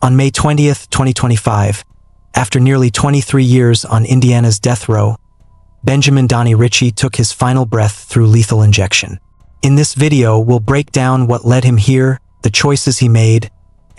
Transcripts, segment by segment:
On May 20th, 2025, after nearly 23 years on Indiana's death row, Benjamin Donnie Ritchie took his final breath through lethal injection. In this video, we'll break down what led him here, the choices he made,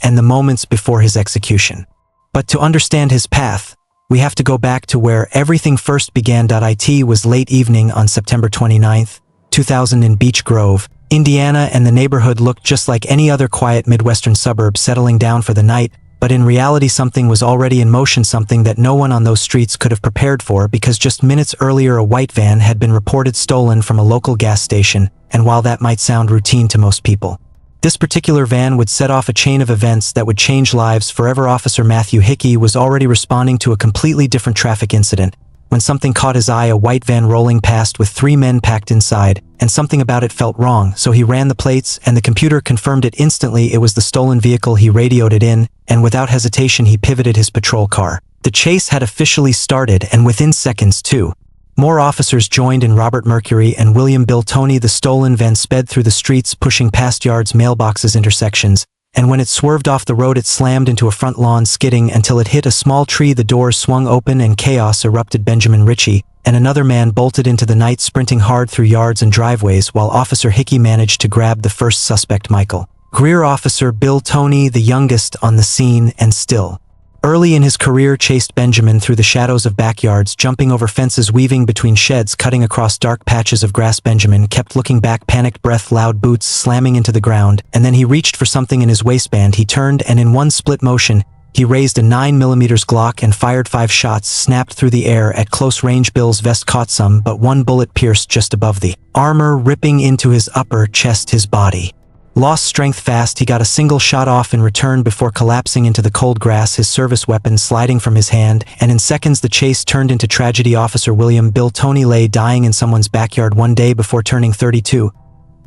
and the moments before his execution. But to understand his path, we have to go back to where everything first began. It was late evening on September 29th, 2000 in Beech Grove, Indiana, and the neighborhood looked just like any other quiet Midwestern suburb settling down for the night, but in reality something was already in motion, something that no one on those streets could have prepared for, because just minutes earlier a white van had been reported stolen from a local gas station, and while that might sound routine to most people, this particular van would set off a chain of events that would change lives forever. Officer Matthew Hickey was already responding to a completely different traffic incident when something caught his eye: a white van rolling past with 3 men packed inside, and something about it felt wrong, so he ran the plates and the computer confirmed it instantly. It was the stolen vehicle. He radioed it in, and without hesitation he pivoted his patrol car. The chase had officially started, and within seconds too. More officers joined in. Robert Mercury and William Bill Toney. The stolen van sped through the streets, pushing past yards, mailboxes, intersections, and when it swerved off the road it slammed into a front lawn, skidding until it hit a small tree. The doors swung open and chaos erupted. Benjamin Ritchie and another man bolted into the night, sprinting hard through yards and driveways, while Officer Hickey managed to grab the first suspect, Michael Greer. Officer Bill Toney, the youngest on the scene and still early in his career, chased Benjamin through the shadows of backyards, jumping over fences, weaving between sheds, cutting across dark patches of grass. Benjamin kept looking back, panicked breath, loud boots slamming into the ground, and then he reached for something in his waistband. He turned, and in one split motion, he raised a 9mm Glock and fired 5 shots, snapped through the air at close range. Bill's vest caught some, but one bullet pierced just above the armor, ripping into his upper chest. His body lost strength fast. He got a single shot off in return before collapsing into the cold grass, his service weapon sliding from his hand, and in seconds the chase turned into tragedy. Officer William Bill Toney lay dying in someone's backyard one day before turning 32.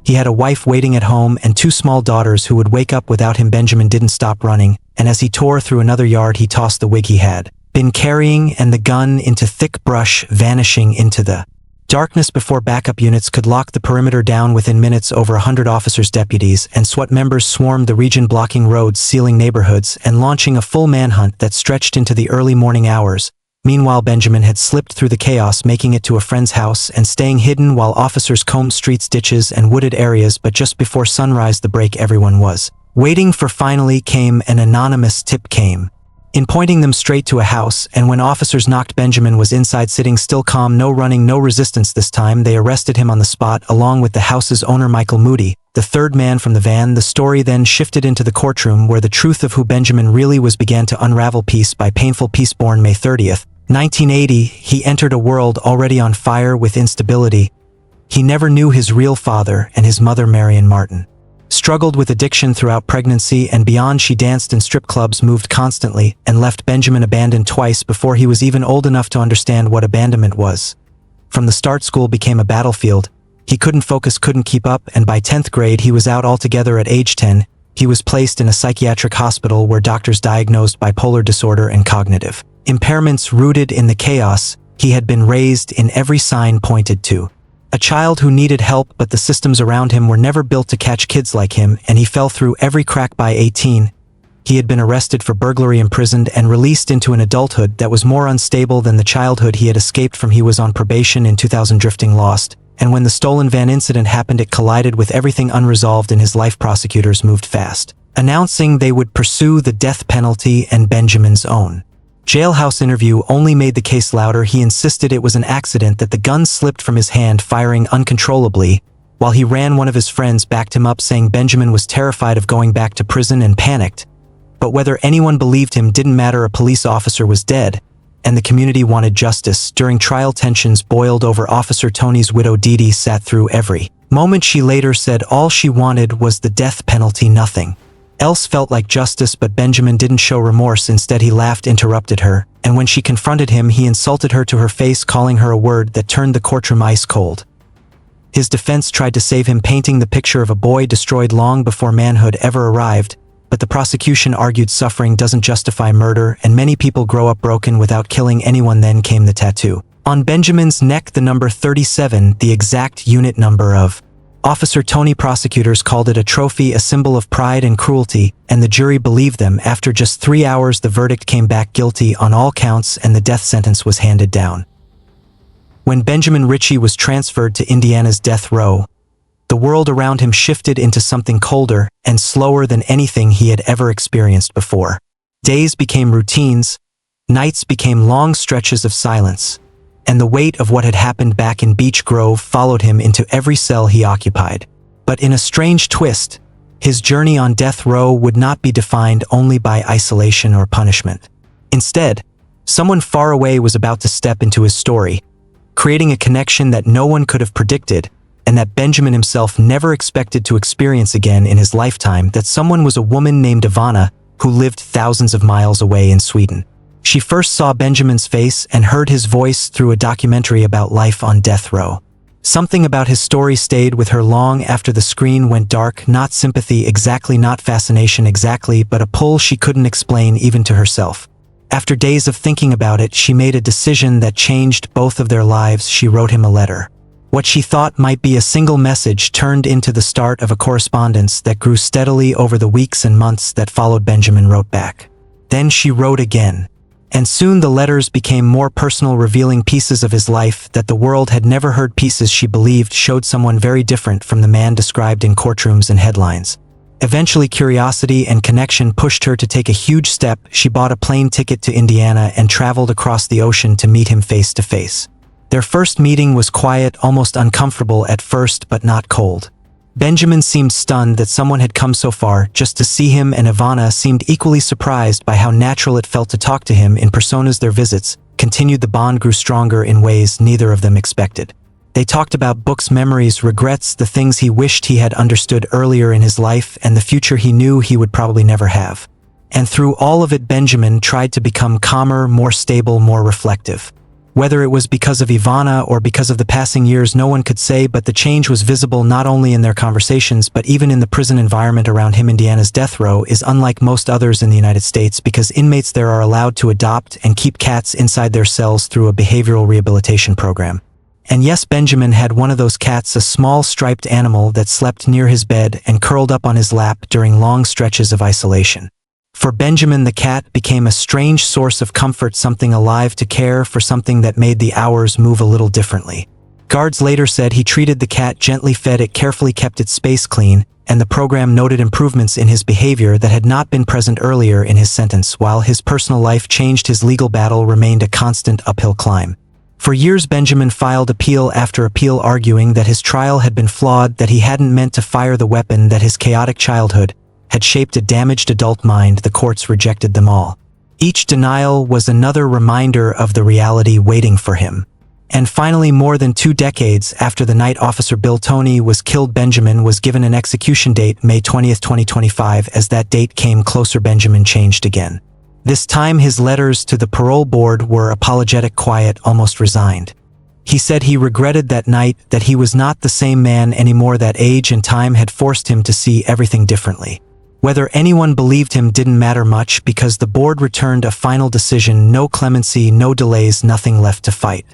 He had a wife waiting at home and 2 small daughters who would wake up without him. Benjamin didn't stop running, and as he tore through another yard he tossed the wig he had been carrying and the gun into thick brush, vanishing into the darkness before backup units could lock the perimeter down. Within minutes, over 100 officers, deputies, and SWAT members swarmed the region, blocking roads, sealing neighborhoods, and launching a full manhunt that stretched into the early morning hours. Meanwhile, Benjamin had slipped through the chaos, making it to a friend's house and staying hidden while officers combed streets, ditches, and wooded areas. But just before sunrise, the break everyone was waiting for finally came. An anonymous tip came in, pointing them straight to a house, and when officers knocked, Benjamin was inside, sitting still, calm, no running, no resistance. This time they arrested him on the spot, along with the house's owner, Michael Moody, the third man from the van. The story then shifted into the courtroom, where the truth of who Benjamin really was began to unravel piece by painful piece. Born May 30th, 1980, he entered a world already on fire with instability. He never knew his real father, and his mother, Marion Martin, struggled with addiction throughout pregnancy and beyond. She danced in strip clubs, moved constantly, and left Benjamin abandoned twice before he was even old enough to understand what abandonment was. From the start, school became a battlefield. He couldn't focus, couldn't keep up, and by 10th grade he was out altogether. At age 10, he was placed in a psychiatric hospital where doctors diagnosed bipolar disorder and cognitive impairments. Rooted in the chaos, he had been raised in every sign pointed to a child who needed help, but the systems around him were never built to catch kids like him, and he fell through every crack. By 18, he had been arrested for burglary, imprisoned, and released into an adulthood that was more unstable than the childhood he had escaped from. He was on probation in 2000, drifting lost, and when the stolen van incident happened, it collided with everything unresolved in his life. Prosecutors moved fast, announcing they would pursue the death penalty, and Benjamin's own jailhouse interview only made the case louder. He insisted it was an accident, that the gun slipped from his hand, firing uncontrollably. While he ran, one of his friends backed him up, saying Benjamin was terrified of going back to prison and panicked. But whether anyone believed him didn't matter. A police officer was dead, and the community wanted justice. During trial, tensions boiled over. Officer Toney's widow, Dee Dee, sat through every moment. She later said all she wanted was the death penalty. Nothing else felt like justice. But Benjamin didn't show remorse. Instead, he laughed, interrupted her, and when she confronted him, he insulted her to her face, calling her a word that turned the courtroom ice cold. His defense tried to save him, painting the picture of a boy destroyed long before manhood ever arrived, but the prosecution argued suffering doesn't justify murder, and many people grow up broken without killing anyone. Then came the tattoo on Benjamin's neck, the number 37, the exact unit number of Officer Tony prosecutors called it a trophy, a symbol of pride and cruelty, and the jury believed them. After just 3 hours, the verdict came back guilty on all counts and the death sentence was handed down. When Benjamin Ritchie was transferred to Indiana's death row, the world around him shifted into something colder and slower than anything he had ever experienced before. Days became routines, nights became long stretches of silence, and the weight of what had happened back in Beech Grove followed him into every cell he occupied. But in a strange twist, his journey on death row would not be defined only by isolation or punishment. Instead, someone far away was about to step into his story, creating a connection that no one could have predicted, and that Benjamin himself never expected to experience again in his lifetime. That someone was a woman named Ivana, who lived thousands of miles away in Sweden. She first saw Benjamin's face and heard his voice through a documentary about life on death row. Something about his story stayed with her long after the screen went dark. Not sympathy exactly, not fascination exactly, but a pull she couldn't explain even to herself. After days of thinking about it, she made a decision that changed both of their lives. She wrote him a letter. What she thought might be a single message turned into the start of a correspondence that grew steadily over the weeks and months that followed. Benjamin wrote back. Then she wrote again. And soon the letters became more personal, revealing pieces of his life that the world had never heard, pieces she believed showed someone very different from the man described in courtrooms and headlines. Eventually, curiosity and connection pushed her to take a huge step. She bought a plane ticket to Indiana and traveled across the ocean to meet him face to face. Their first meeting was quiet, almost uncomfortable at first, but not cold. Benjamin seemed stunned that someone had come so far just to see him, and Ivana seemed equally surprised by how natural it felt to talk to him in person. As their visits continued, the bond grew stronger in ways neither of them expected. They talked about books, memories, regrets, the things he wished he had understood earlier in his life, and the future he knew he would probably never have. And through all of it, Benjamin tried to become calmer, more stable, more reflective. Whether it was because of Ivana or because of the passing years, no one could say, but the change was visible not only in their conversations but even in the prison environment around him. Indiana's death row is unlike most others in the United States because inmates there are allowed to adopt and keep cats inside their cells through a behavioral rehabilitation program. And yes, Benjamin had one of those cats, a small striped animal that slept near his bed and curled up on his lap during long stretches of isolation. For Benjamin, the cat became a strange source of comfort, something alive to care for, something that made the hours move a little differently. Guards later said he treated the cat gently, fed it, carefully kept its space clean, and the program noted improvements in his behavior that had not been present earlier in his sentence. While his personal life changed, his legal battle remained a constant uphill climb. For years, Benjamin filed appeal after appeal, arguing that his trial had been flawed, that he hadn't meant to fire the weapon, that his chaotic childhood had shaped a damaged adult mind. The courts rejected them all. Each denial was another reminder of the reality waiting for him. And finally, more than 2 decades after the night Officer Bill Tony was killed, Benjamin was given an execution date, May 20th, 2025. As that date came closer, Benjamin changed again. This time his letters to the parole board were apologetic, quiet, almost resigned. He said he regretted that night, that he was not the same man anymore, that age and time had forced him to see everything differently. Whether anyone believed him didn't matter much because the board returned a final decision: no clemency, no delays, nothing left to fight.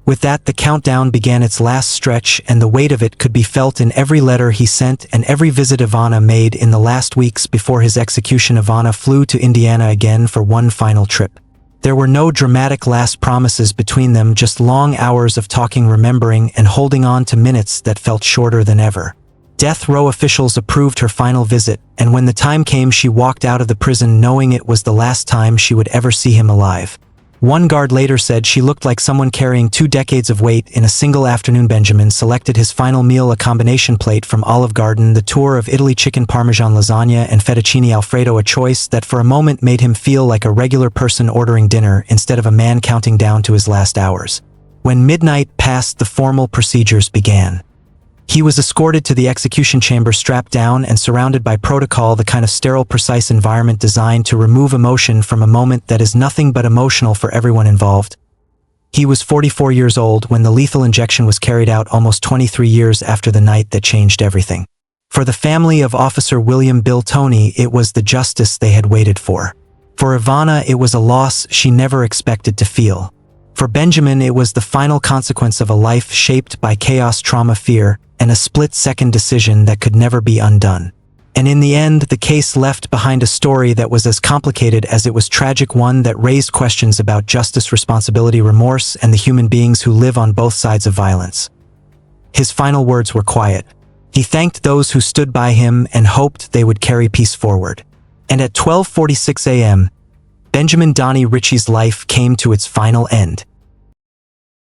With that, the countdown began its last stretch, and the weight of it could be felt in every letter he sent and every visit Ivana made. In the last weeks before his execution, Ivana flew to Indiana again for one final trip. There were no dramatic last promises between them, just long hours of talking, remembering, and holding on to minutes that felt shorter than ever. Death row officials approved her final visit, and when the time came, she walked out of the prison knowing it was the last time she would ever see him alive. One guard later said she looked like someone carrying 2 decades of weight in a single afternoon. Benjamin selected his final meal, a combination plate from Olive Garden, the tour of Italy, chicken parmesan lasagna and fettuccine alfredo, a choice that for a moment made him feel like a regular person ordering dinner instead of a man counting down to his last hours. When midnight passed, the formal procedures began. He was escorted to the execution chamber, strapped down and surrounded by protocol, the kind of sterile, precise environment designed to remove emotion from a moment that is nothing but emotional for everyone involved. He was 44 years old when the lethal injection was carried out, almost 23 years after the night that changed everything. For the family of Officer William Bill Tony, it was the justice they had waited for. For Ivana, it was a loss she never expected to feel. For Benjamin, it was the final consequence of a life shaped by chaos, trauma, fear, and a split-second decision that could never be undone. And in the end, the case left behind a story that was as complicated as it was tragic, one that raised questions about justice, responsibility, remorse, and the human beings who live on both sides of violence. His final words were quiet. He thanked those who stood by him and hoped they would carry peace forward. And at 12:46 a.m., Benjamin Donnie Ritchie's life came to its final end.